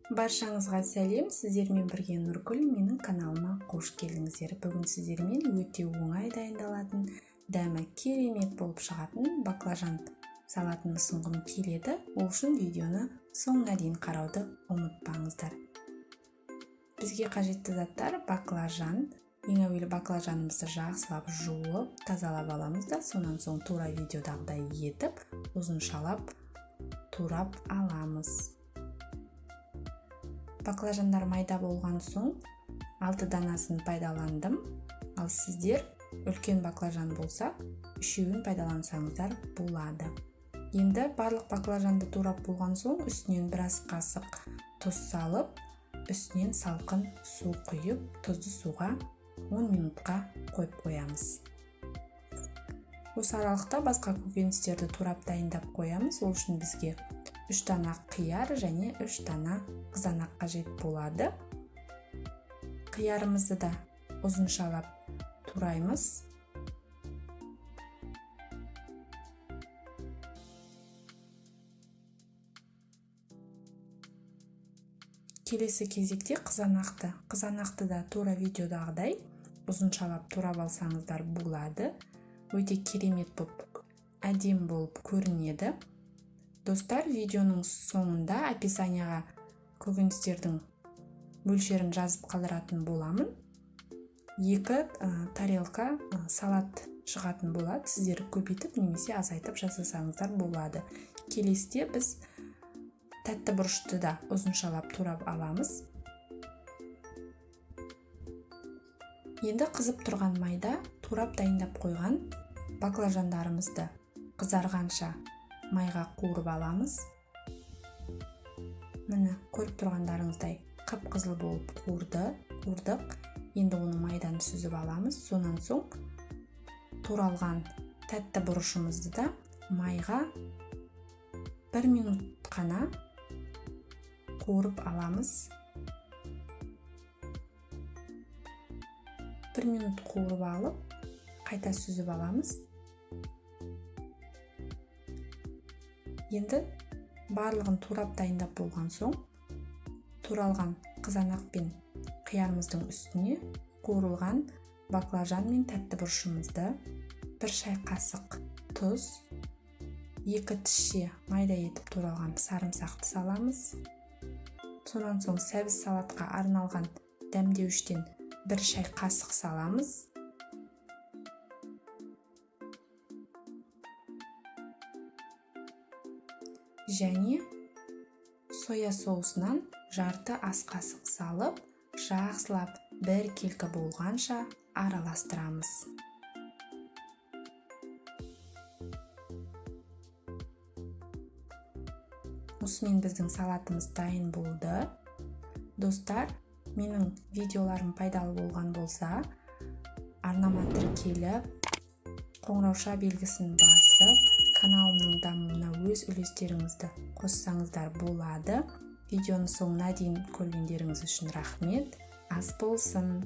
Баршаңызға сәлем, сіздермен бірге Нұргүл, менің каналыма қош келдіңіздер. Бүгін сіздермен өте оңай дайындалатын, дәмі керемет болып шығатын баклажан салатын ұсынғым келеді. Ол үшін видеоны соңына дейін қарауды ұмытпаңыздар. Бізге қажетті заттар баклажан. Ең әуелі баклажанымызды жақсылап жуып, тазалап аламыз да, сонан соң тура видеодағыдай етіп, ұзыншалап турап аламыз. Баклажандар майда болған соң 6 данасын пайдаландым, ал сіздер үлкен баклажан болса, 3-еуін пайдалансаңыздар болады. Енді барлық баклажанды турап болған соң, үстінен біраз қасық тұз салып, үстінен салқын су құйып, тұзды суға 10 минутқа қойып қоямыз. Осы аралықта басқа көкөністерді турап дайындап қоямыз. Ол үшін бізге 3 дана қияр және 3 дана қызанақ қажет болады. Қиярымызды да ұзыншалап тураймыз. Келесі кезекте қызанақты да тура видеодағыдай ұзыншалап турап алсаңыздар болады. Өте керемет болып, әдем болып көрінеді. Достар, видеоның соңында описанияға көкөністердің мөлшерін жазып қалдыратын боламын. 2 тарелка салат шығатын болады. Сіздер көбейтіп немесе азайтып жасасаңыздар болады. Келесіде біз тәтті бұрышты да ұзыншалап турап аламыз. Енді қызып тұрған майда турап дайындап қойған баклажандарымызды қызарғанша майға қуырып аламыз. Міне, көріп тұрғандарыңыздай қып-қызыл болып қуырдық. Енді оны майдан сүзіп аламыз. Сонан соң туралған тәтті бұрышымызды да майға 1 минут қана қуырып аламыз. 1 минут қуырып алып, қайта сүзіп аламыз. Енді барлығын турап дайындап болған соң, туралған қызанақ пен қиярымыздың үстіне қуырылған баклажан мен тәтті бұрышымызды, 1 шай қасық тұз, 2 тісше майда етіп туралған сарымсақты саламыз. Сонан соң сәбіз салатқа арналған дәмдеуіштен 1 шай қасық саламыз. Және соя соусынан жарты ас қасық салып, жақсылап бір келкі болғанша араластырамыз. Осымен біздің салатымыз дайын болды. Достар, менің видеоларым пайдалы болған болса, арнама тіркеліп, қоңырауша белгісін басып, каналымның дамуына өз үлестеріңізді қоссаңыздар болады. Видеоны соңына дейін көргендеріңіз үшін рахмет. Ас болсын!